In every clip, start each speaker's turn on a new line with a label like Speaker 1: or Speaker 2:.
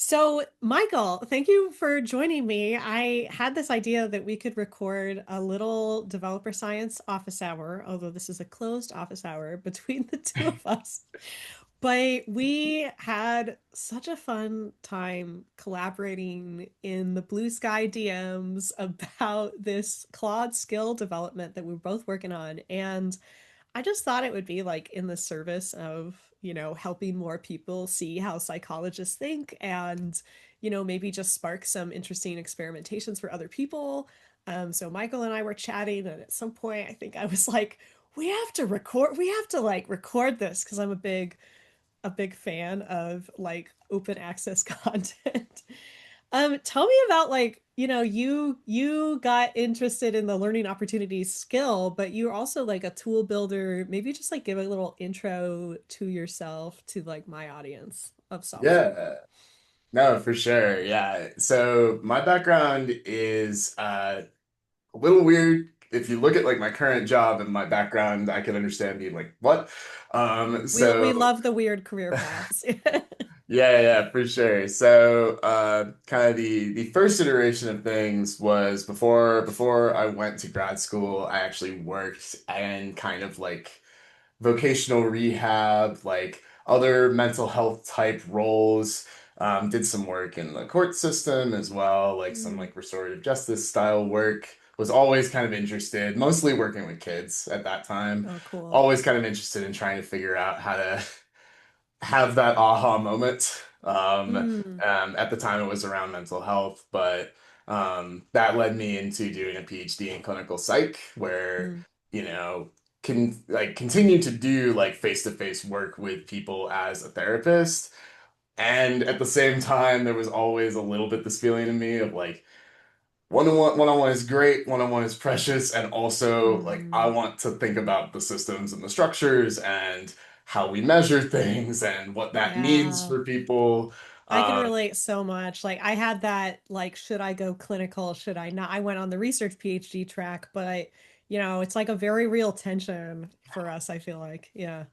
Speaker 1: So, Michael, thank you for joining me. I had this idea that we could record a little developer science office hour, although this is a closed office hour between the two of us. But we had such a fun time collaborating in the Blue Sky DMs about this Claude skill development that we were both working on. And I just thought it would be like in the service of, helping more people see how psychologists think and, maybe just spark some interesting experimentations for other people. So Michael and I were chatting, and at some point I think I was like, we have to like record this because I'm a big fan of like open access content. Tell me about like, you got interested in the learning opportunities skill, but you're also like a tool builder. Maybe just like give a little intro to yourself to like my audience of software.
Speaker 2: Yeah, no, for sure. Yeah. So my background is a little weird. If you look at like my current job and my background, I can understand being like, what?
Speaker 1: We
Speaker 2: So
Speaker 1: love the weird career paths.
Speaker 2: yeah, for sure. So kind of the first iteration of things was before I went to grad school, I actually worked and kind of like vocational rehab, like other mental health type roles. Did some work in the court system as well, like some
Speaker 1: Mm.
Speaker 2: like restorative justice style work. Was always kind of interested, mostly working with kids at that time.
Speaker 1: Oh, cool.
Speaker 2: Always kind of interested in trying to figure out how to have that aha moment.
Speaker 1: Mm.
Speaker 2: At the time, it was around mental health, but that led me into doing a PhD in clinical psych, where
Speaker 1: Mm.
Speaker 2: you know can like continue to do like face-to-face work with people as a therapist. And at the same time, there was always a little bit this feeling in me of like one-on-one is great, one-on-one is precious, and also like I
Speaker 1: Mm.
Speaker 2: want to think about the systems and the structures and how we measure things and what that means
Speaker 1: Yeah.
Speaker 2: for people.
Speaker 1: I can
Speaker 2: Um,
Speaker 1: relate so much. Like I had that like should I go clinical, should I not? I went on the research PhD track, but it's like a very real tension for us, I feel like. Yeah.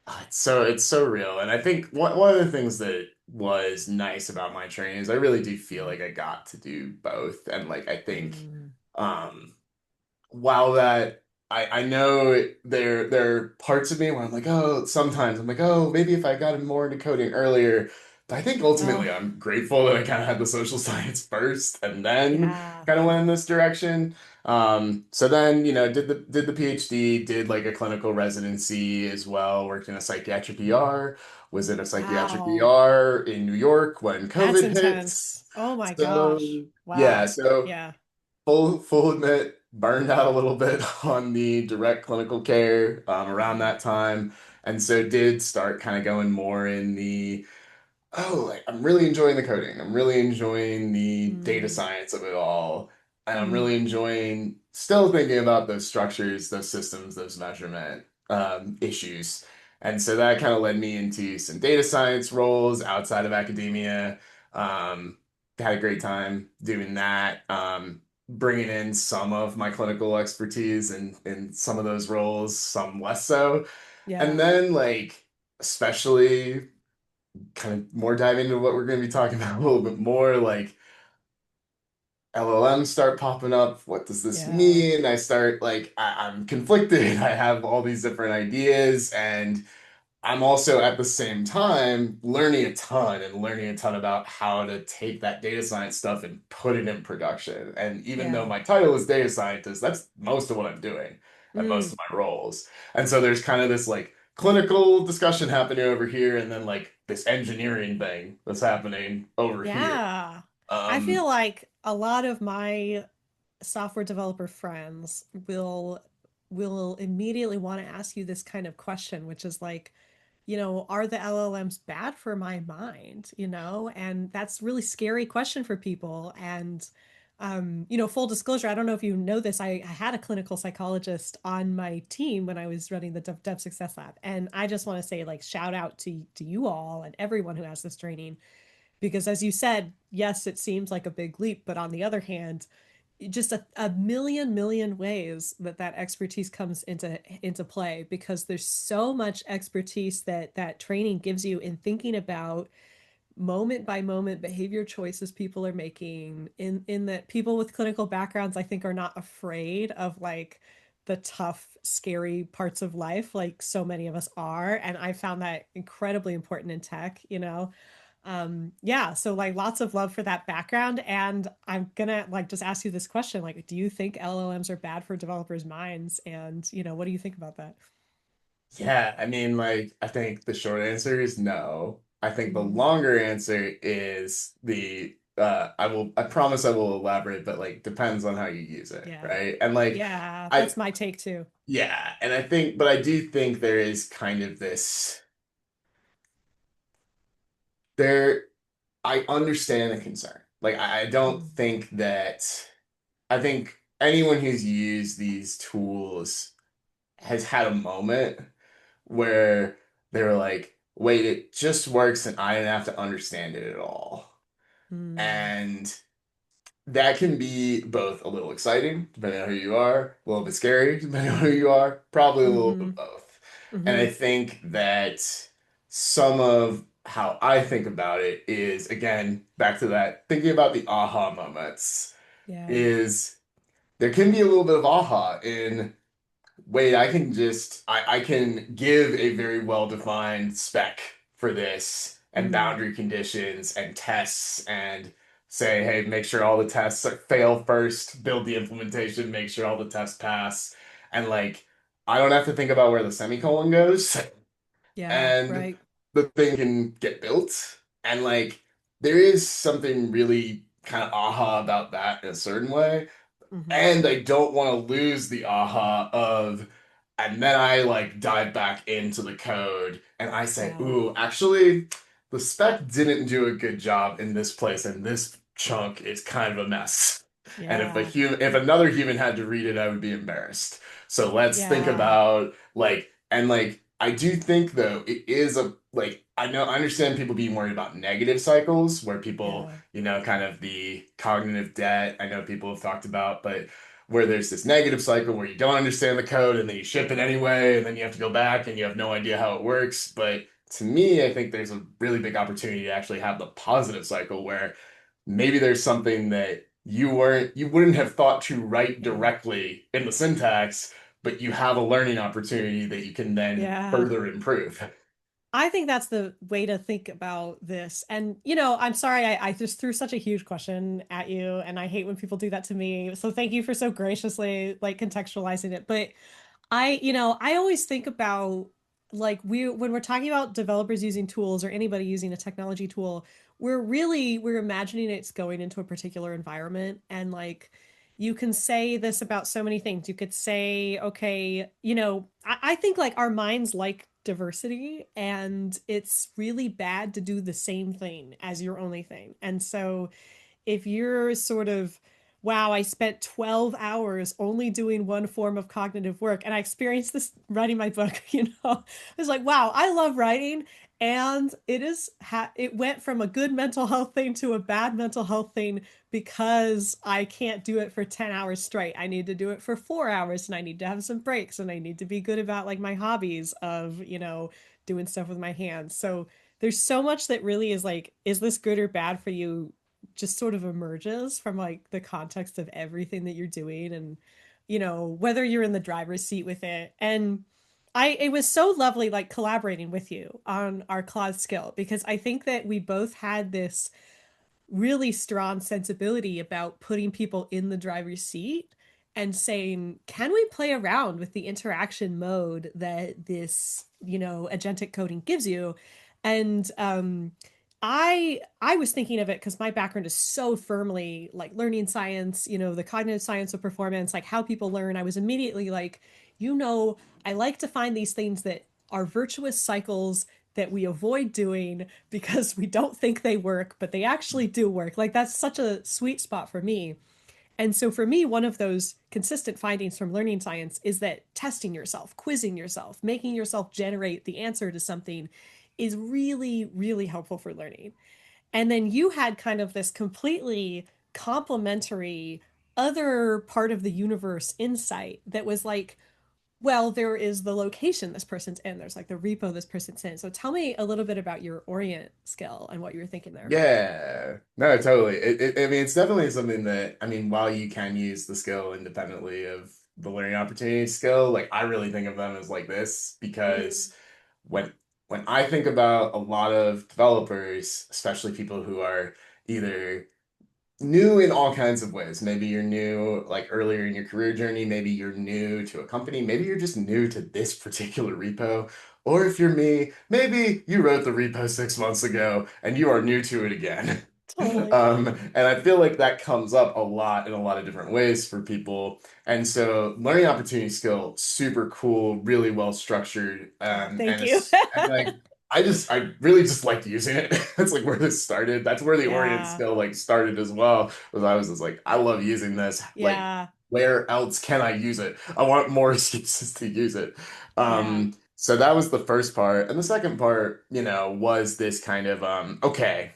Speaker 2: it's so real, and I think one of the things that was nice about my training is I really do feel like I got to do both, and like I think
Speaker 1: Mm.
Speaker 2: um, while that I know there are parts of me where I'm like, oh, sometimes I'm like, oh, maybe if I got more into coding earlier. But I think
Speaker 1: Oh,
Speaker 2: ultimately I'm grateful that I kind of had the social science first and then
Speaker 1: yeah.
Speaker 2: kind of went in this direction. So then, did the PhD, did like a clinical residency as well, worked in a psychiatric ER, was in a psychiatric
Speaker 1: Wow.
Speaker 2: ER in New York when
Speaker 1: That's
Speaker 2: COVID hit.
Speaker 1: intense. Oh my gosh.
Speaker 2: So yeah,
Speaker 1: Wow.
Speaker 2: so
Speaker 1: Yeah.
Speaker 2: full admit, burned out a little bit on the direct clinical care around
Speaker 1: Mm.
Speaker 2: that time, and so did start kind of going more in the like I'm really enjoying the coding. I'm really enjoying the data
Speaker 1: Mm.
Speaker 2: science of it all, and I'm
Speaker 1: Mm.
Speaker 2: really enjoying still thinking about those structures, those systems, those measurement issues. And so that kind of led me into some data science roles outside of academia. Um, Had a great time doing that. Bringing in some of my clinical expertise in some of those roles, some less so. And
Speaker 1: Yeah.
Speaker 2: then like especially kind of more diving into what we're going to be talking about a little bit more, like LLMs start popping up. What does this
Speaker 1: Yeah.
Speaker 2: mean? I start like I'm conflicted. I have all these different ideas, and I'm also at the same time learning a ton about how to take that data science stuff and put it in production. And even though
Speaker 1: Yeah.
Speaker 2: my title is data scientist, that's most of what I'm doing and most
Speaker 1: Mm.
Speaker 2: of my roles. And so there's kind of this like clinical discussion happening over here, and then like this engineering thing that's happening over here.
Speaker 1: Yeah. I
Speaker 2: Um,
Speaker 1: feel like a lot of my software developer friends will immediately want to ask you this kind of question, which is like, are the LLMs bad for my mind? And that's a really scary question for people. And full disclosure, I don't know if you know this, I had a clinical psychologist on my team when I was running the Dev Success Lab. And I just want to say, like, shout out to you all and everyone who has this training. Because as you said, yes, it seems like a big leap, but on the other hand, just a million ways that expertise comes into play because there's so much expertise that training gives you in thinking about moment by moment behavior choices people are making, in that people with clinical backgrounds I think are not afraid of like the tough scary parts of life like so many of us are, and I found that incredibly important in tech, you know. Yeah, so like lots of love for that background, and I'm gonna like just ask you this question, like do you think LLMs are bad for developers' minds, and you know what do you think about that?
Speaker 2: Yeah, I mean, like, I think the short answer is no. I think the
Speaker 1: Mm,
Speaker 2: longer answer is I promise I will elaborate, but like depends on how you use it,
Speaker 1: yeah,
Speaker 2: right? And like
Speaker 1: yeah,
Speaker 2: I
Speaker 1: that's my take too.
Speaker 2: yeah, and I think but I do think there is kind of this there I understand the concern. Like I don't
Speaker 1: Mm,
Speaker 2: think that I think anyone who's used these tools has had a moment where they were like, wait, it just works and I didn't have to understand it at all.
Speaker 1: mm,
Speaker 2: And that can be both a little exciting, depending on who you are, a little bit scary, depending on who you are, probably a little bit
Speaker 1: mm-hmm,
Speaker 2: of both. And I
Speaker 1: mm-hmm,
Speaker 2: think that some of how I think about it is, again, back to that, thinking about the aha moments,
Speaker 1: yeah,
Speaker 2: is there can be a little bit of aha in wait, I can give a very well-defined spec for this and
Speaker 1: mm,
Speaker 2: boundary conditions and tests and say, hey, make sure all the tests fail first, build the implementation, make sure all the tests pass. And like, I don't have to think about where the semicolon goes
Speaker 1: yeah,
Speaker 2: and
Speaker 1: right,
Speaker 2: the thing can get built. And like, there is something really kind of aha about that in a certain way.
Speaker 1: mm-hmm,
Speaker 2: And I don't want to lose the aha of, and then I like dive back into the code and I say,
Speaker 1: yeah,
Speaker 2: ooh, actually, the spec didn't do a good job in this place, and this chunk is kind of a mess. And
Speaker 1: yeah,
Speaker 2: if another human had to read it, I would be embarrassed. So let's think
Speaker 1: yeah,
Speaker 2: about like I do think though it is a like I understand people being worried about negative cycles where people
Speaker 1: yeah,
Speaker 2: kind of the cognitive debt I know people have talked about, but where there's this negative cycle where you don't understand the code and then you ship it anyway, and then you have to go back and you have no idea how it works. But to me, I think there's a really big opportunity to actually have the positive cycle where maybe there's something that you wouldn't have thought to write
Speaker 1: yeah,
Speaker 2: directly in the syntax, but you have a learning opportunity that you can then
Speaker 1: yeah.
Speaker 2: further improve.
Speaker 1: I think that's the way to think about this. And, you know, I'm sorry, I just threw such a huge question at you, and I hate when people do that to me. So thank you for so graciously like contextualizing it. But you know, I always think about like when we're talking about developers using tools or anybody using a technology tool, we're imagining it's going into a particular environment, and like you can say this about so many things. You could say, okay, you know, I think like our minds like diversity, and it's really bad to do the same thing as your only thing. And so if you're sort of, wow, I spent 12 hours only doing one form of cognitive work, and I experienced this writing my book, you know, it's like, wow, I love writing. And it went from a good mental health thing to a bad mental health thing because I can't do it for 10 hours straight. I need to do it for 4 hours, and I need to have some breaks, and I need to be good about like my hobbies of, you know, doing stuff with my hands. So there's so much that really is like, is this good or bad for you, just sort of emerges from like the context of everything that you're doing, and you know whether you're in the driver's seat with it. And it was so lovely like collaborating with you on our Claude skill, because I think that we both had this really strong sensibility about putting people in the driver's seat and saying, can we play around with the interaction mode that this, you know, agentic coding gives you? And I was thinking of it because my background is so firmly like learning science, you know, the cognitive science of performance, like how people learn. I was immediately like, you know, I like to find these things that are virtuous cycles that we avoid doing because we don't think they work, but they actually do work. Like that's such a sweet spot for me. And so for me, one of those consistent findings from learning science is that testing yourself, quizzing yourself, making yourself generate the answer to something is really, really helpful for learning. And then you had kind of this completely complementary other part of the universe insight that was like, well, there is the location this person's in. There's like the repo this person's in. So tell me a little bit about your orient skill and what you were thinking there.
Speaker 2: Yeah, no, totally. I mean, it's definitely something that, I mean, while you can use the skill independently of the learning opportunity skill, like I really think of them as like this
Speaker 1: Mm,
Speaker 2: because when when I think about a lot of developers, especially people who are either new in all kinds of ways. Maybe you're new like earlier in your career journey, maybe you're new to a company, maybe you're just new to this particular repo. Or if you're me, maybe you wrote the repo 6 months ago and you are new to it again.
Speaker 1: totally.
Speaker 2: And I feel like that comes up a lot in a lot of different ways for people. And so learning opportunity skill, super cool, really well structured.
Speaker 1: Oh, thank
Speaker 2: And
Speaker 1: you.
Speaker 2: it's and like I really just liked using it. That's like where this started. That's where the Orient
Speaker 1: Yeah.
Speaker 2: skill like started as well. Was I was just like, I love using this. Like,
Speaker 1: Yeah.
Speaker 2: where else can I use it? I want more excuses to use it.
Speaker 1: Yeah.
Speaker 2: So that was the first part. And the second part, was this kind of okay,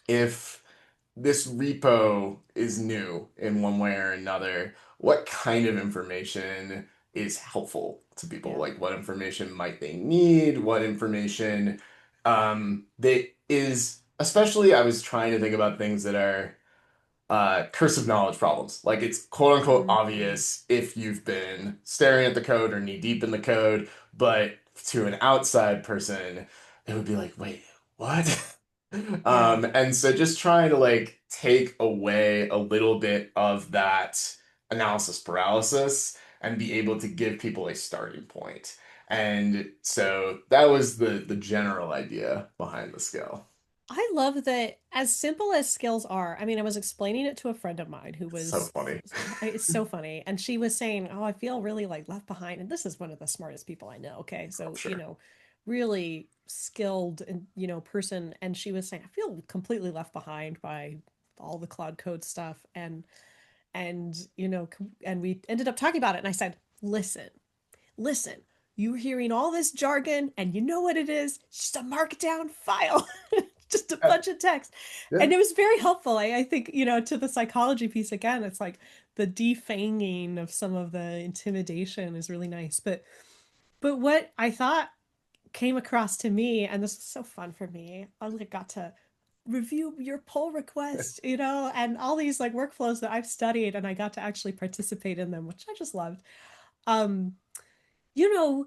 Speaker 2: if this repo is new in one way or another, what kind of information is helpful to people?
Speaker 1: Yeah.
Speaker 2: Like what information might they need? What information that is, especially I was trying to think about things that are cursive knowledge problems. Like it's quote unquote
Speaker 1: Mm,
Speaker 2: obvious if you've been staring at the code or knee deep in the code, but to an outside person, it would be like, wait, what?
Speaker 1: yeah.
Speaker 2: And so just trying to like take away a little bit of that analysis paralysis and be able to give people a starting point. And so that was the general idea behind the skill.
Speaker 1: I love that as simple as skills are. I mean, I was explaining it to a friend of mine who
Speaker 2: So
Speaker 1: was,
Speaker 2: funny.
Speaker 1: it's so funny. And she was saying, oh, I feel really like left behind. And this is one of the smartest people I know. Okay.
Speaker 2: I'm
Speaker 1: So,
Speaker 2: sure.
Speaker 1: really skilled and, person. And she was saying, I feel completely left behind by all the Cloud Code stuff. And we ended up talking about it. And I said, listen, you're hearing all this jargon and you know what it is? It's just a markdown file, just a
Speaker 2: Yeah.
Speaker 1: bunch of text.
Speaker 2: Yeah.
Speaker 1: And it was very helpful. I think, to the psychology piece again, it's like the defanging of some of the intimidation is really nice. But what I thought came across to me, and this was so fun for me, I got to review your pull request, and all these like workflows that I've studied and I got to actually participate in them, which I just loved. Um, you know,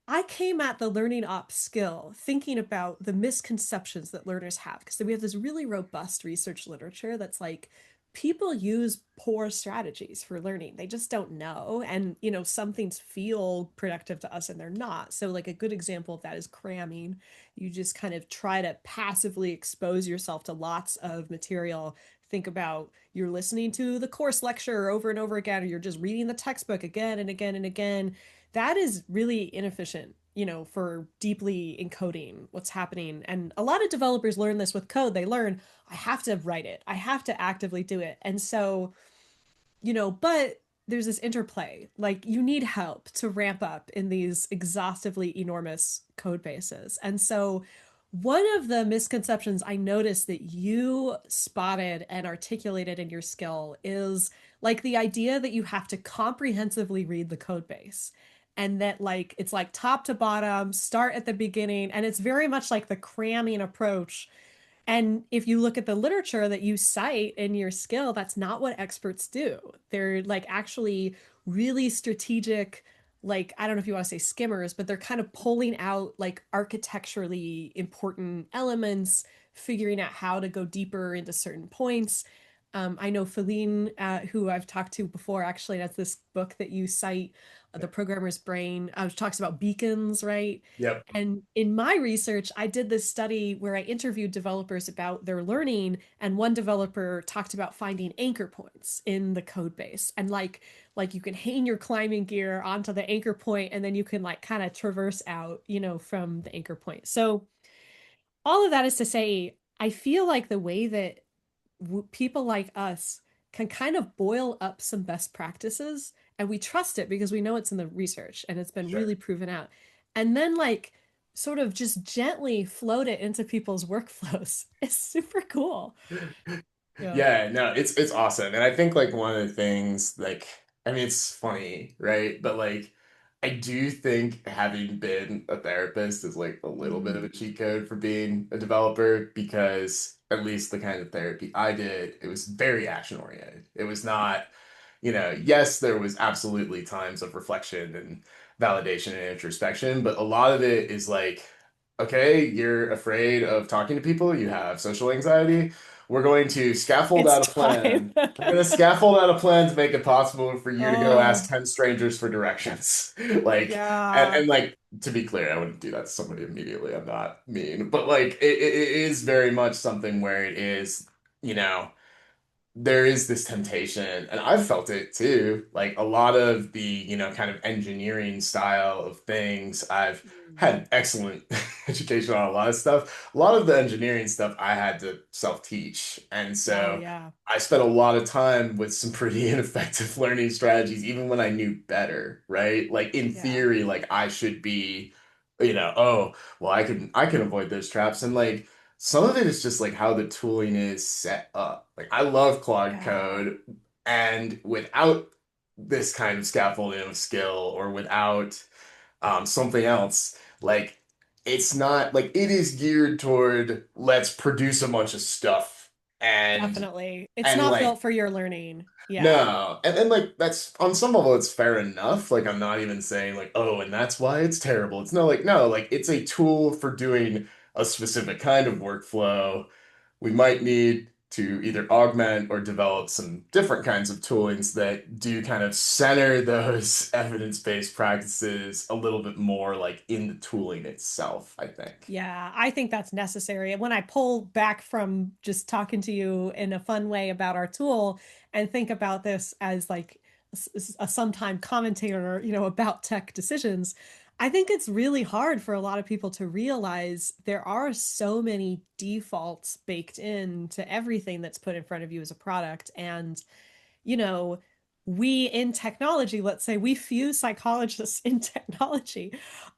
Speaker 1: I came at the learning ops skill thinking about the misconceptions that learners have because we have this really robust research literature that's like people use poor strategies for learning. They just don't know. And, some things feel productive to us and they're not. So, like, a good example of that is cramming. You just kind of try to passively expose yourself to lots of material. Think about you're listening to the course lecture over and over again, or you're just reading the textbook again and again and again. That is really inefficient, for deeply encoding what's happening. And a lot of developers learn this with code. They learn, I have to write it, I have to actively do it. And so, but there's this interplay. Like you need help to ramp up in these exhaustively enormous code bases. And so one of the misconceptions I noticed that you spotted and articulated in your skill is like the idea that you have to comprehensively read the code base and that like it's like top to bottom, start at the beginning, and it's very much like the cramming approach. And if you look at the literature that you cite in your skill, that's not what experts do. They're like actually really strategic, like, I don't know if you want to say skimmers, but they're kind of pulling out like architecturally important elements, figuring out how to go deeper into certain points. I know Feline, who I've talked to before, actually, that's this book that you cite, The Programmer's Brain, talks about beacons, right?
Speaker 2: Yep.
Speaker 1: And in my research, I did this study where I interviewed developers about their learning, and one developer talked about finding anchor points in the code base. And like you can hang your climbing gear onto the anchor point, and then you can like kind of traverse out, from the anchor point. So all of that is to say, I feel like the way that people like us can kind of boil up some best practices and we trust it because we know it's in the research and it's been
Speaker 2: Sure.
Speaker 1: really proven out. And then like sort of just gently float it into people's workflows. It's super cool. Yeah.
Speaker 2: Yeah, no, it's awesome. And I think like one of the things like I mean it's funny, right? But like I do think having been a therapist is like a little bit of a
Speaker 1: Mm,
Speaker 2: cheat code for being a developer because at least the kind of therapy I did, it was very action oriented. It was not, yes, there was absolutely times of reflection and validation and introspection, but a lot of it is like, okay, you're afraid of talking to people, you have social anxiety. We're going to scaffold
Speaker 1: it's
Speaker 2: out a
Speaker 1: time.
Speaker 2: plan. We're going to scaffold out a plan to make it possible for you to go ask
Speaker 1: Oh,
Speaker 2: 10 strangers for directions. Like, and,
Speaker 1: yeah.
Speaker 2: and like, to be clear, I wouldn't do that to somebody immediately. I'm not mean, but like, it is very much something where it is, you know, there is this temptation, and I've felt it too. Like a lot of the, kind of engineering style of things, I've
Speaker 1: Mm.
Speaker 2: had excellent education on a lot of stuff. A lot of the engineering stuff I had to self-teach. And
Speaker 1: Oh,
Speaker 2: so
Speaker 1: yeah.
Speaker 2: I spent a lot of time with some pretty ineffective learning strategies, even when I knew better, right? Like in
Speaker 1: Yeah.
Speaker 2: theory, like I should be, oh, well, I can avoid those traps. And like some of it is just like how the tooling is set up. Like I love Claude
Speaker 1: Yeah.
Speaker 2: Code, and without this kind of scaffolding of skill or without something else, like it's not like it is geared toward let's produce a bunch of stuff and
Speaker 1: Definitely. It's
Speaker 2: and
Speaker 1: not
Speaker 2: like
Speaker 1: built for your learning. Yeah.
Speaker 2: no, and like that's on some level it's fair enough. Like I'm not even saying like, oh, and that's why it's terrible. It's no, like it's a tool for doing a specific kind of workflow. We might need to either augment or develop some different kinds of toolings that do kind of center those evidence-based practices a little bit more like in the tooling itself, I think.
Speaker 1: Yeah, I think that's necessary. And when I pull back from just talking to you in a fun way about our tool and think about this as like a sometime commentator, about tech decisions, I think it's really hard for a lot of people to realize there are so many defaults baked into everything that's put in front of you as a product. And you know, we in technology, let's say we few psychologists in technology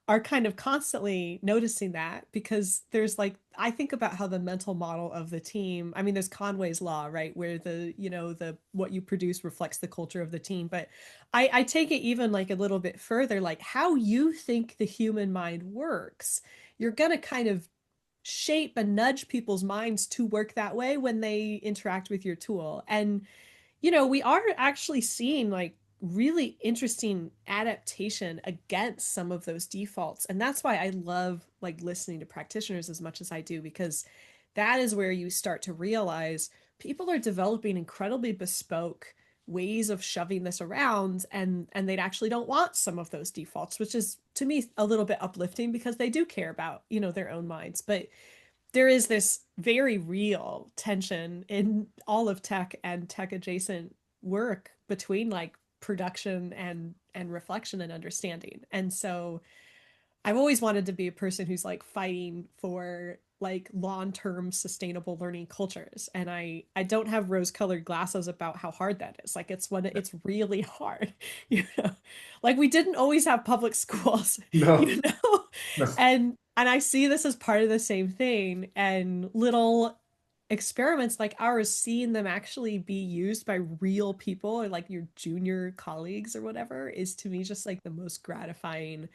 Speaker 1: are kind of constantly noticing that because there's like, I think about how the mental model of the team, I mean, there's Conway's law, right? Where the what you produce reflects the culture of the team. But I take it even like a little bit further, like how you think the human mind works. You're going to kind of shape and nudge people's minds to work that way when they interact with your tool. And we are actually seeing like really interesting adaptation against some of those defaults. And that's why I love like listening to practitioners as much as I do, because that is where you start to realize people are developing incredibly bespoke ways of shoving this around, and they actually don't want some of those defaults, which is to me a little bit uplifting because they do care about their own minds. But there is this very real tension in all of tech and tech adjacent work between like production and reflection and understanding. And so I've always wanted to be a person who's like fighting for like long-term sustainable learning cultures, and I don't have rose-colored glasses about how hard that is. Like it's really hard. you know like we didn't always have public schools.
Speaker 2: No,
Speaker 1: you know
Speaker 2: no.
Speaker 1: and I see this as part of the same thing, and little experiments like ours, seeing them actually be used by real people or like your junior colleagues or whatever, is to me just like the most gratifying,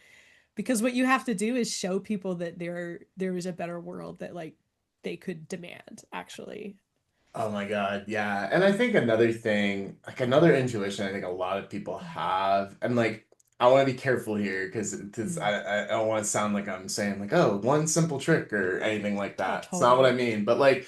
Speaker 1: because what you have to do is show people that there is a better world that like they could demand actually.
Speaker 2: Oh my God, yeah. And I think another thing, like another intuition I think a lot of people have, and like I want to be careful here because
Speaker 1: Mm.
Speaker 2: I don't want to sound like I'm saying like, oh, one simple trick or anything like
Speaker 1: Oh,
Speaker 2: that. It's not what I
Speaker 1: totally.
Speaker 2: mean. But like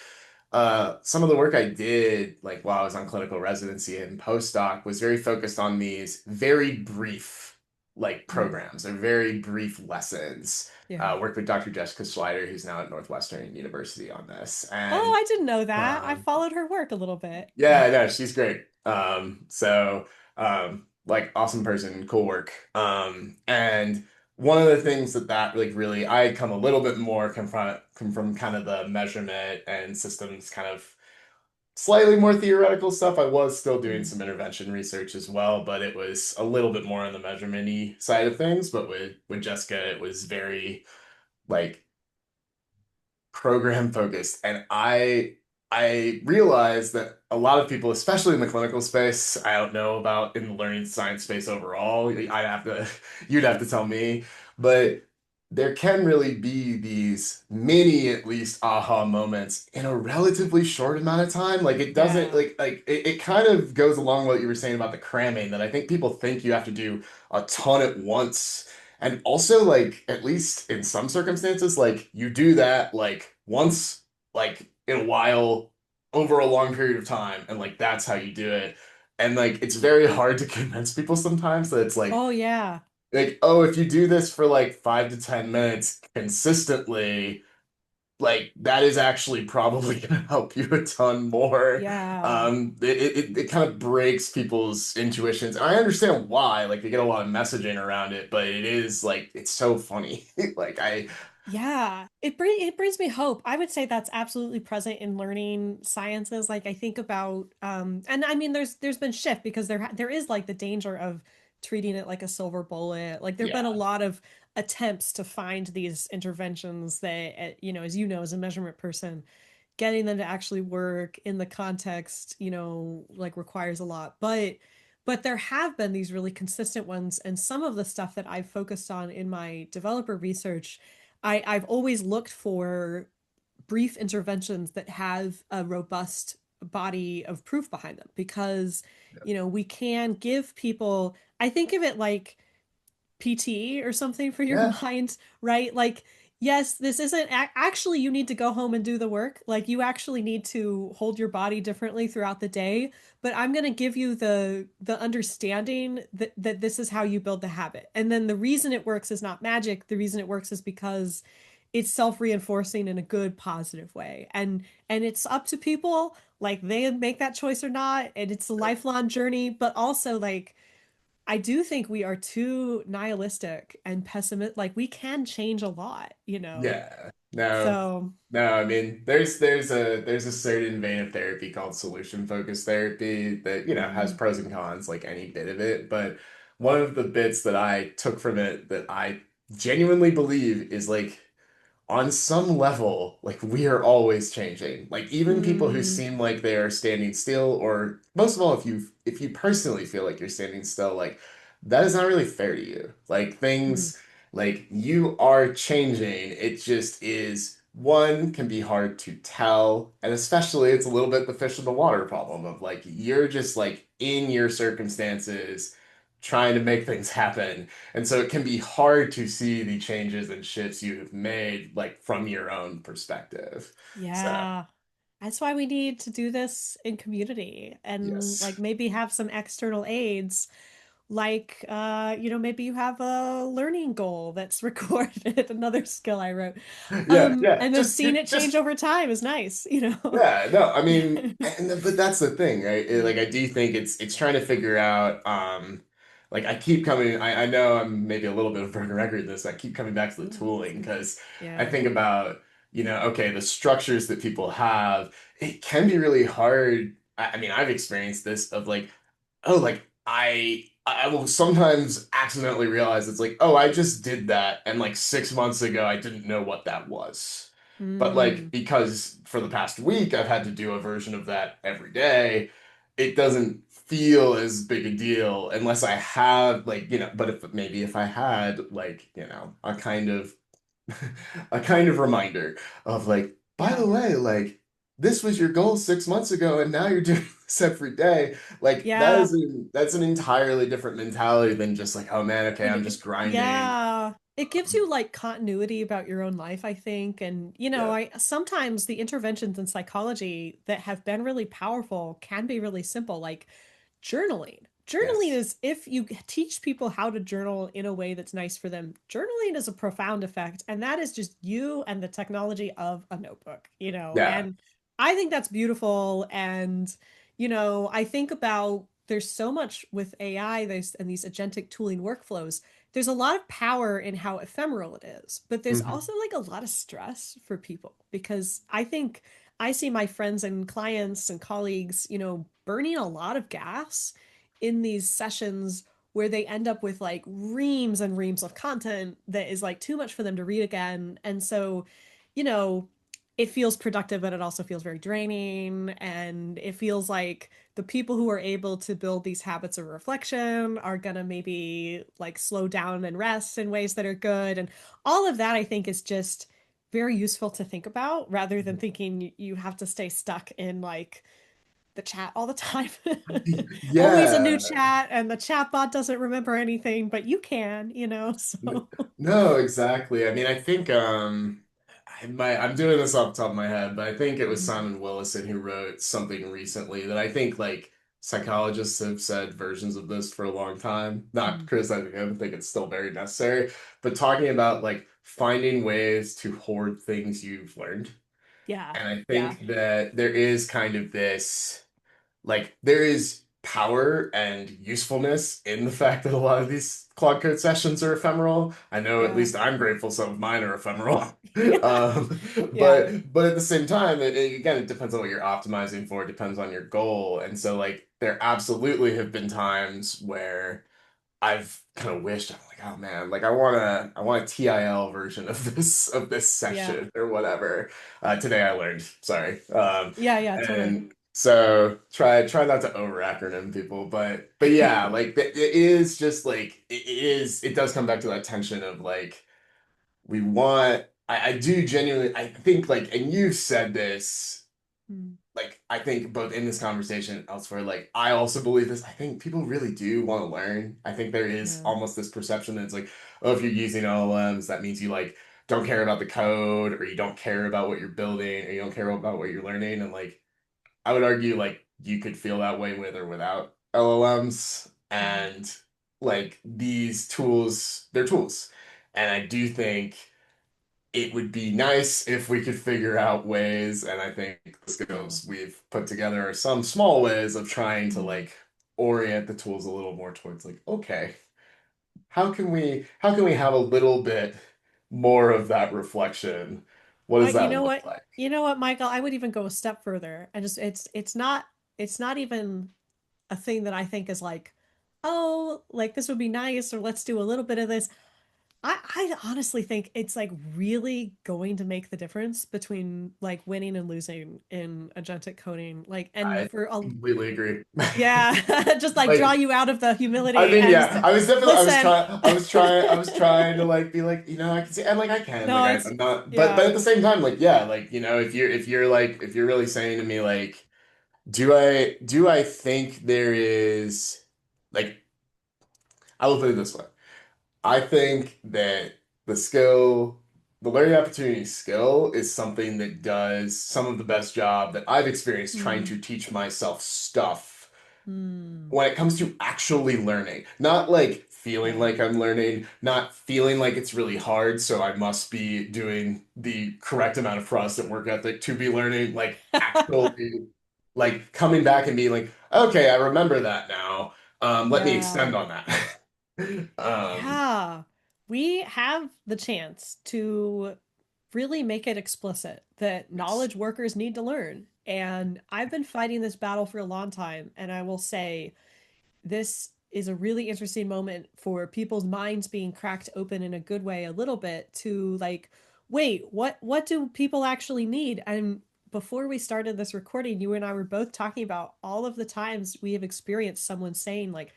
Speaker 2: some of the work I did like while I was on clinical residency and postdoc was very focused on these very brief like
Speaker 1: Mm.
Speaker 2: programs or very brief lessons.
Speaker 1: Yeah.
Speaker 2: Worked with Dr. Jessica Schleider, who's now at Northwestern University on this.
Speaker 1: Oh,
Speaker 2: And
Speaker 1: I didn't know that. I
Speaker 2: um,
Speaker 1: followed her work a little bit.
Speaker 2: yeah, no, she's great. Like awesome person, cool work. And one of the things that like really I come a little bit more come from kind of the measurement and systems kind of slightly more theoretical stuff. I was still doing
Speaker 1: Mm.
Speaker 2: some intervention research as well, but it was a little bit more on the measurement-y side of things. But with Jessica, it was very like program focused. And I I realized that a lot of people, especially in the clinical space, I don't know about in the learning science space overall. I'd have to, you'd have to tell me, but there can really be these mini, at least, aha moments in a relatively short amount of time. Like it doesn't
Speaker 1: Yeah.
Speaker 2: it kind of goes along with what you were saying about the cramming that I think people think you have to do a ton at once. And also, like, at least in some circumstances, like you do that like once like in a while over a long period of time and like that's how you do it and like it's very hard to convince people sometimes that it's
Speaker 1: Oh yeah.
Speaker 2: like oh if you do this for like 5 to 10 minutes consistently like that is actually probably going to help you a ton more.
Speaker 1: Yeah.
Speaker 2: It kind of breaks people's intuitions and I understand why like they get a lot of messaging around it but it is like it's so funny like I
Speaker 1: Yeah, it brings me hope. I would say that's absolutely present in learning sciences. Like I think about and I mean there's been shift because there is like the danger of treating it like a silver bullet. Like there've been a
Speaker 2: yeah
Speaker 1: lot of attempts to find these interventions that as you know as a measurement person, getting them to actually work in the context, like requires a lot. But there have been these really consistent ones and some of the stuff that I've focused on in my developer research I've always looked for brief interventions that have a robust body of proof behind them because, we can give people, I think of it like PT or something for your
Speaker 2: yeah
Speaker 1: mind, right? Like, yes, this isn't actually, you need to go home and do the work. Like, you actually need to hold your body differently throughout the day. But I'm going to give you the understanding that this is how you build the habit. And then the reason it works is not magic. The reason it works is because it's self-reinforcing in a good positive way. And it's up to people like they make that choice or not. And it's a lifelong journey, but also like I do think we are too nihilistic and pessimistic. Like we can change a lot,
Speaker 2: Yeah. No.
Speaker 1: So,
Speaker 2: No, I mean there's a certain vein of therapy called solution focused therapy that, has
Speaker 1: mm,
Speaker 2: pros and cons like any bit of it, but one of the bits that I took from it that I genuinely believe is like on some level, like we are always changing. Like even people who
Speaker 1: mm,
Speaker 2: seem like they are standing still, or most of all, if you personally feel like you're standing still, like that is not really fair to you. Like
Speaker 1: mm,
Speaker 2: things like you are changing. It just is one can be hard to tell, and especially it's a little bit the fish in the water problem of like you're just like in your circumstances trying to make things happen. And so it can be hard to see the changes and shifts you have made, like from your own perspective. So,
Speaker 1: yeah. That's why we need to do this in community and like
Speaker 2: yes.
Speaker 1: maybe have some external aids. Like maybe you have a learning goal that's recorded, another skill I wrote.
Speaker 2: Yeah, yeah.
Speaker 1: And then
Speaker 2: Just
Speaker 1: seeing
Speaker 2: you
Speaker 1: it change
Speaker 2: just
Speaker 1: over time is nice.
Speaker 2: yeah, no, I mean, but that's the thing, right?
Speaker 1: Mm.
Speaker 2: Like I do think it's trying to figure out like I keep coming I know I'm maybe a little bit of a broken record in this. I keep coming back to the tooling because I
Speaker 1: Yeah.
Speaker 2: think about, okay, the structures that people have, it can be really hard. I mean, I've experienced this of like, oh, like I will sometimes accidentally realize it's like, oh, I just did that and like 6 months ago I didn't know what that was. But like
Speaker 1: Mm.
Speaker 2: because for the past week I've had to do a version of that every day, it doesn't feel as big a deal unless I have like, but if I had like, a kind of a kind of reminder of like, by
Speaker 1: Yeah.
Speaker 2: the way, like this was your goal 6 months ago and now you're doing this every day. Like
Speaker 1: Yeah.
Speaker 2: that's an entirely different mentality than just like, oh man, okay, I'm just grinding.
Speaker 1: Yeah. It gives you like continuity about your own life, I think. And,
Speaker 2: Yeah.
Speaker 1: I sometimes the interventions in psychology that have been really powerful can be really simple, like journaling. Journaling
Speaker 2: Yes.
Speaker 1: is if you teach people how to journal in a way that's nice for them, journaling is a profound effect. And that is just you and the technology of a notebook.
Speaker 2: Yeah.
Speaker 1: And I think that's beautiful. And, I think about there's so much with AI and these agentic tooling workflows. There's a lot of power in how ephemeral it is, but there's
Speaker 2: Mhm.
Speaker 1: also like a lot of stress for people because I think I see my friends and clients and colleagues, burning a lot of gas in these sessions where they end up with like reams and reams of content that is like too much for them to read again. And so, you know, it feels productive, but it also feels very draining. And it feels like the people who are able to build these habits of reflection are gonna maybe like slow down and rest in ways that are good. And all of that, I think, is just very useful to think about rather than thinking you have to stay stuck in like the chat all the time. Always a new
Speaker 2: Yeah.
Speaker 1: chat, and the chat bot doesn't remember anything, but you can, so.
Speaker 2: No, exactly. I mean, I think I'm doing this off the top of my head, but I think it was
Speaker 1: Mm,
Speaker 2: Simon Willison who wrote something recently that I think like psychologists have said versions of this for a long time. Not
Speaker 1: mm.
Speaker 2: criticizing him, I think it's still very necessary, but talking about like finding ways to hoard things you've learned.
Speaker 1: Yeah,
Speaker 2: And I
Speaker 1: yeah,
Speaker 2: think that there is kind of this. Like there is power and usefulness in the fact that a lot of these Claude Code sessions are ephemeral. I know at
Speaker 1: yeah.
Speaker 2: least I'm grateful some of mine are ephemeral.
Speaker 1: Yeah,
Speaker 2: Um,
Speaker 1: yeah.
Speaker 2: but at the same time, again, it depends on what you're optimizing for. It depends on your goal. And so like there absolutely have been times where I've kind of wished I'm like, oh man, like I want a TIL version of this
Speaker 1: Yeah.
Speaker 2: session or whatever. Today I learned, sorry.
Speaker 1: Yeah, yeah, totally.
Speaker 2: And so try not to over acronym people, but yeah, like it is just like it does come back to that tension of like we want I do genuinely I think like and you've said this
Speaker 1: Mm,
Speaker 2: like I think both in this conversation and elsewhere, like I also believe this. I think people really do want to learn. I think there is
Speaker 1: yeah.
Speaker 2: almost this perception that it's like, oh, if you're using LLMs, that means you like don't care about the code or you don't care about what you're building or you don't care about what you're learning. And like I would argue like you could feel that way with or without LLMs.
Speaker 1: Mm,
Speaker 2: And like these tools, they're tools. And I do think it would be nice if we could figure out ways, and I think the
Speaker 1: yeah.
Speaker 2: skills we've put together are some small ways of trying to
Speaker 1: Mm.
Speaker 2: like orient the tools a little more towards like, okay, how can we have a little bit more of that reflection? What does
Speaker 1: You
Speaker 2: that
Speaker 1: know
Speaker 2: look
Speaker 1: what?
Speaker 2: like?
Speaker 1: You know what, Michael? I would even go a step further and just it's not even a thing that I think is like, oh, like this would be nice, or let's do a little bit of this. I honestly think it's like really going to make the difference between like winning and losing in agentic coding. Like, and
Speaker 2: I
Speaker 1: for a,
Speaker 2: completely agree.
Speaker 1: yeah, just like draw
Speaker 2: Like
Speaker 1: you out of the
Speaker 2: I
Speaker 1: humility
Speaker 2: mean,
Speaker 1: and just
Speaker 2: yeah, I was definitely,
Speaker 1: listen.
Speaker 2: I was trying to like be like, I can see, and like I can, like
Speaker 1: No, it's
Speaker 2: I'm not, but
Speaker 1: yeah.
Speaker 2: at the same time, like, yeah, like, if you're really saying to me, like, do I think there is, like, I will put it this way. I think that the skill, the learning opportunity skill is something that does some of the best job that I've experienced trying
Speaker 1: Hmm.
Speaker 2: to teach myself stuff
Speaker 1: Hmm.
Speaker 2: when it comes to actually learning, not like feeling
Speaker 1: Yeah.
Speaker 2: like I'm learning, not feeling like it's really hard, so I must be doing the correct amount of process and work ethic to be learning, like actually like coming back and being like, okay, I remember that now. Let me
Speaker 1: Yeah.
Speaker 2: extend on that. Um,
Speaker 1: Yeah. We have the chance to really make it explicit that
Speaker 2: yes.
Speaker 1: knowledge workers need to learn. And I've been fighting this battle for a long time. And I will say, this is a really interesting moment for people's minds being cracked open in a good way a little bit to like, wait, what do people actually need? And before we started this recording, you and I were both talking about all of the times we have experienced someone saying like,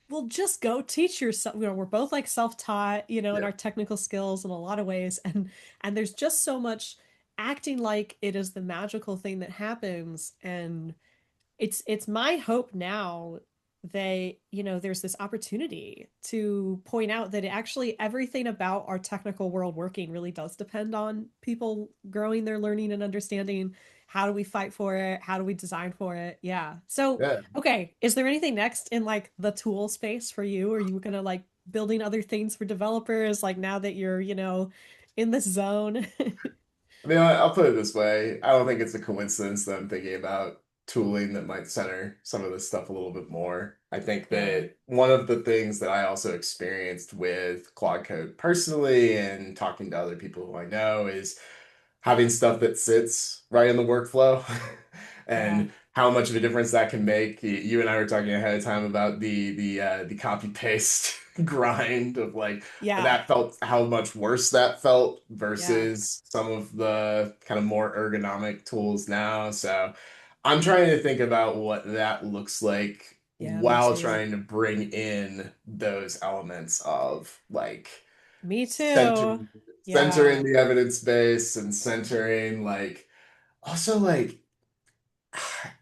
Speaker 1: well, just go teach yourself. We're both like self-taught, in
Speaker 2: Yeah.
Speaker 1: our technical skills in a lot of ways. And there's just so much acting like it is the magical thing that happens. And it's my hope now that there's this opportunity to point out that actually everything about our technical world working really does depend on people growing their learning and understanding. How do we fight for it? How do we design for it? Yeah. So
Speaker 2: Yeah.
Speaker 1: okay, is there anything next in like the tool space for you? Are you gonna like building other things for developers like now that you're in this zone?
Speaker 2: I mean, I'll put it this way. I don't think it's a coincidence that I'm thinking about tooling that might center some of this stuff a little bit more. I think
Speaker 1: Yeah.
Speaker 2: that one of the things that I also experienced with Claude Code personally and talking to other people who I know is having stuff that sits right in the workflow.
Speaker 1: Yeah.
Speaker 2: and how much of a difference that can make. You and I were talking ahead of time about the copy paste grind of like
Speaker 1: Yeah.
Speaker 2: that felt how much worse that felt
Speaker 1: Yeah.
Speaker 2: versus some of the kind of more ergonomic tools now. So I'm trying to think about what that looks like
Speaker 1: Yeah, me
Speaker 2: while
Speaker 1: too.
Speaker 2: trying to bring in those elements of like
Speaker 1: Me
Speaker 2: center
Speaker 1: too.
Speaker 2: centering
Speaker 1: Yeah.
Speaker 2: the evidence base and centering like also like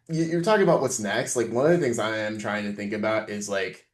Speaker 2: you're talking about what's next. Like one of the things I am trying to think about is like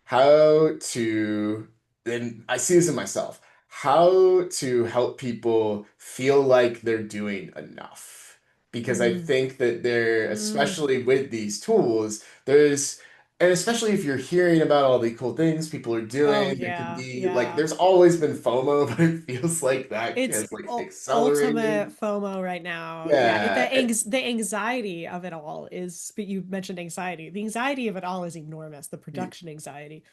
Speaker 2: how to, and I see this in myself, how to help people feel like they're doing enough. Because I
Speaker 1: Mm.
Speaker 2: think that there,
Speaker 1: Mm.
Speaker 2: especially with these tools, and especially if you're hearing about all the cool things people are
Speaker 1: Oh
Speaker 2: doing, there can
Speaker 1: yeah.
Speaker 2: be like,
Speaker 1: Yeah.
Speaker 2: there's always been FOMO, but it feels like that
Speaker 1: It's
Speaker 2: has like
Speaker 1: ultimate
Speaker 2: accelerated.
Speaker 1: FOMO right now. Yeah,
Speaker 2: Yeah.
Speaker 1: the anxiety of it all is, but you mentioned anxiety. The anxiety of it all is enormous, the production anxiety.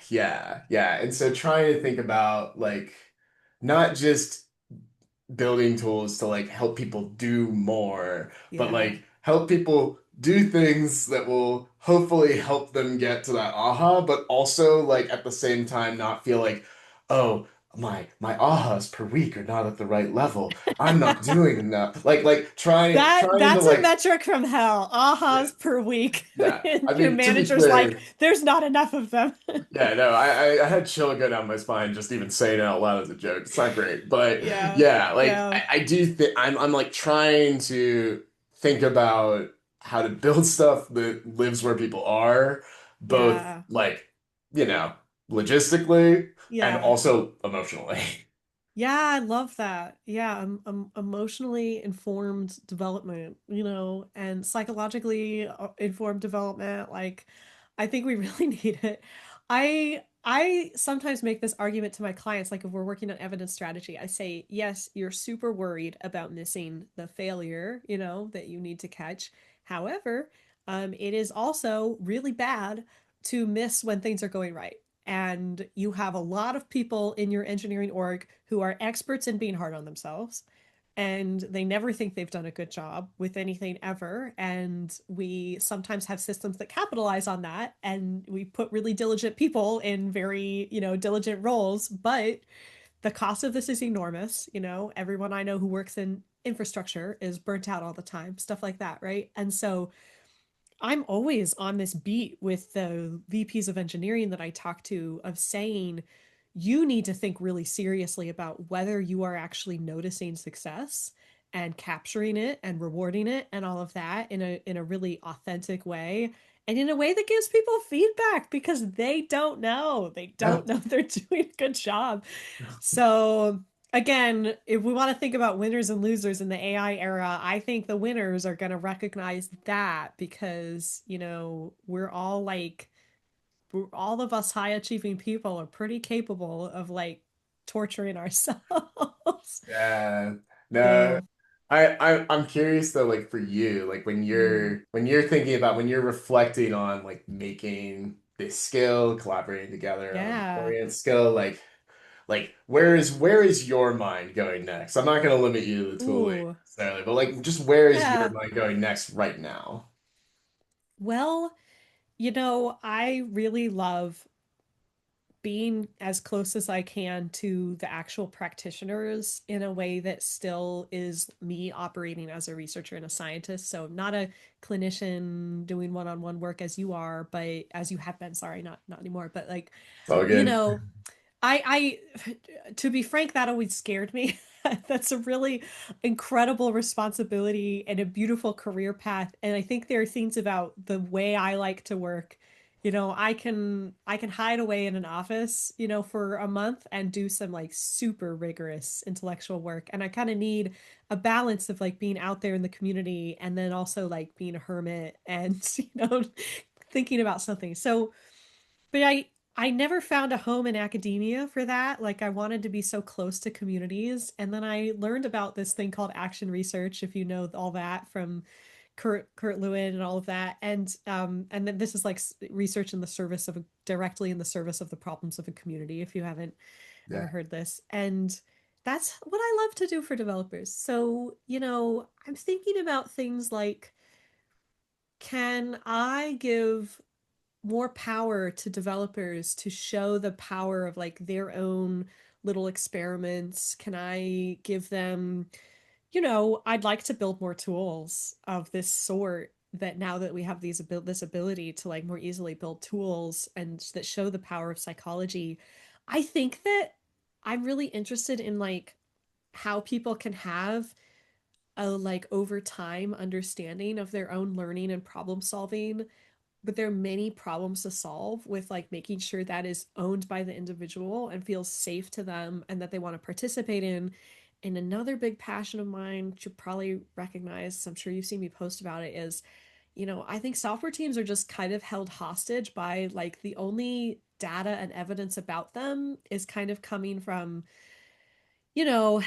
Speaker 2: Yeah, yeah. And so trying to think about like not just building tools to like help people do more, but
Speaker 1: Yeah.
Speaker 2: like help people do things that will hopefully help them get to that aha, but also like at the same time not feel like, oh, my ahas per week are not at the right level. I'm not doing enough. Like trying to
Speaker 1: That's a
Speaker 2: like
Speaker 1: metric from hell.
Speaker 2: yeah,
Speaker 1: Ahas per week.
Speaker 2: yeah. I
Speaker 1: And your
Speaker 2: mean, to be
Speaker 1: manager's like,
Speaker 2: clear,
Speaker 1: there's not enough of them.
Speaker 2: yeah, no, I had chill go down my spine just even saying it out loud as a joke. It's not great, but
Speaker 1: Yeah.
Speaker 2: yeah, like
Speaker 1: Yeah.
Speaker 2: I do think I'm like trying to think about how to build stuff that lives where people are, both
Speaker 1: Yeah.
Speaker 2: like, you know, logistically and
Speaker 1: Yeah.
Speaker 2: also emotionally.
Speaker 1: Yeah, I love that. Yeah, emotionally informed development, and psychologically informed development. Like, I think we really need it. I sometimes make this argument to my clients, like if we're working on evidence strategy, I say, yes, you're super worried about missing the failure, that you need to catch. However, it is also really bad to miss when things are going right. And you have a lot of people in your engineering org who are experts in being hard on themselves, and they never think they've done a good job with anything ever. And we sometimes have systems that capitalize on that, and we put really diligent people in very, diligent roles. But the cost of this is enormous. Everyone I know who works in infrastructure is burnt out all the time, stuff like that, right? And so I'm always on this beat with the VPs of engineering that I talk to of saying, you need to think really seriously about whether you are actually noticing success and capturing it and rewarding it and all of that in a really authentic way, and in a way that gives people feedback, because they don't know. They don't
Speaker 2: No,
Speaker 1: know they're doing a good job. So again, if we want to think about winners and losers in the AI era, I think the winners are going to recognize that, because, all of us high achieving people are pretty capable of like torturing ourselves.
Speaker 2: yeah, no.
Speaker 1: So,
Speaker 2: I'm curious though, like for you, like
Speaker 1: mm,
Speaker 2: when you're thinking about when you're reflecting on like making this skill, collaborating together on an
Speaker 1: yeah.
Speaker 2: orient skill, like where is your mind going next? I'm not gonna limit you to the tooling
Speaker 1: Ooh.
Speaker 2: necessarily, but like just where is your
Speaker 1: Yeah.
Speaker 2: mind going next right now?
Speaker 1: Well, I really love being as close as I can to the actual practitioners in a way that still is me operating as a researcher and a scientist. So not a clinician doing one-on-one work as you are, but as you have been, sorry, not anymore, but like,
Speaker 2: It's all
Speaker 1: you
Speaker 2: good.
Speaker 1: know, to be frank, that always scared me. That's a really incredible responsibility and a beautiful career path. And I think there are things about the way I like to work. I can hide away in an office, for a month and do some like super rigorous intellectual work. And I kind of need a balance of like being out there in the community and then also like being a hermit and, thinking about something. So, but I never found a home in academia for that. Like I wanted to be so close to communities, and then I learned about this thing called action research, if you know all that from Kurt Lewin and all of that. And then this is like research in the service of directly in the service of the problems of a community, if you haven't ever
Speaker 2: Yeah.
Speaker 1: heard this. And that's what I love to do for developers. So, I'm thinking about things like can I give more power to developers to show the power of like their own little experiments? Can I give them, I'd like to build more tools of this sort that now that we have this ability to like more easily build tools and that show the power of psychology. I think that I'm really interested in like how people can have a like over time understanding of their own learning and problem solving, but there are many problems to solve with like making sure that is owned by the individual and feels safe to them and that they want to participate in. And another big passion of mine, which you probably recognize, I'm sure you've seen me post about it, is, I think software teams are just kind of held hostage by like the only data and evidence about them is kind of coming from, you know,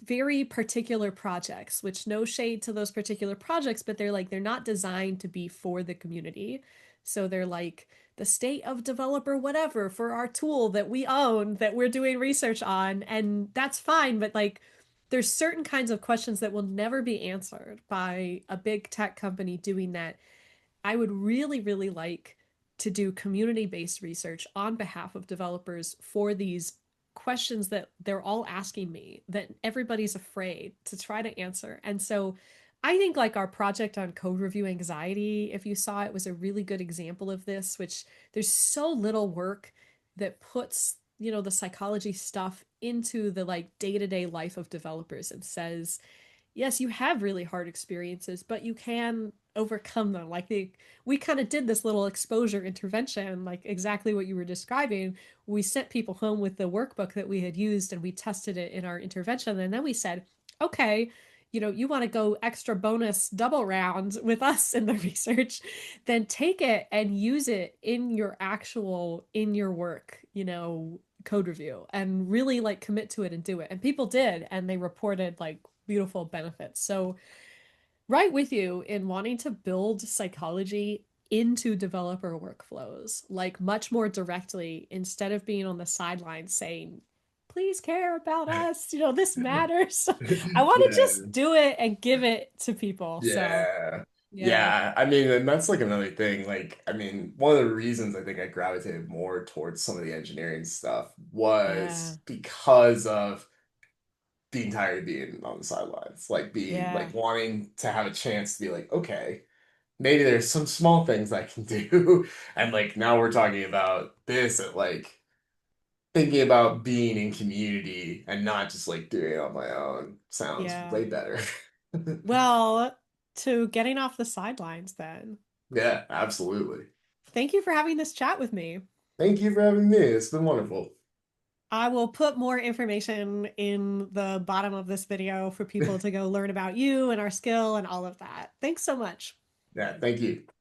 Speaker 1: very particular projects, which no shade to those particular projects, but they're not designed to be for the community. So they're like the state of developer whatever for our tool that we own that we're doing research on, and that's fine, but like there's certain kinds of questions that will never be answered by a big tech company doing that. I would really, really like to do community based research on behalf of developers for these questions that they're all asking me that everybody's afraid to try to answer. And so I think like our project on code review anxiety, if you saw it, was a really good example of this, which there's so little work that puts, the psychology stuff into the like day-to-day life of developers and says, yes, you have really hard experiences, but you can overcome them. We kind of did this little exposure intervention, like exactly what you were describing. We sent people home with the workbook that we had used and we tested it in our intervention. And then we said, okay, you want to go extra bonus double round with us in the research, then take it and use it in your work, code review and really like commit to it and do it. And people did, and they reported like beautiful benefits. So, right with you in wanting to build psychology into developer workflows, like much more directly instead of being on the sidelines saying, please care about us, this matters. I want to
Speaker 2: Yeah.
Speaker 1: just do it and give it to people. So,
Speaker 2: Yeah.
Speaker 1: yeah,
Speaker 2: Yeah. I mean, and that's like another thing. Like, I mean, one of the reasons I think I gravitated more towards some of the engineering stuff
Speaker 1: yeah,
Speaker 2: was because of being tired of being on the sidelines, like being
Speaker 1: yeah,
Speaker 2: like wanting to have a chance to be like, okay, maybe there's some small things I can do. And like now we're talking about this at like thinking about being in community and not just like doing it on my own sounds
Speaker 1: yeah.
Speaker 2: way better.
Speaker 1: Well, to getting off the sidelines then.
Speaker 2: Yeah, absolutely.
Speaker 1: Thank you for having this chat with me.
Speaker 2: Thank you for having me. It's been wonderful.
Speaker 1: I will put more information in the bottom of this video for people to go learn about you and our skill and all of that. Thanks so much.
Speaker 2: Yeah, thank you.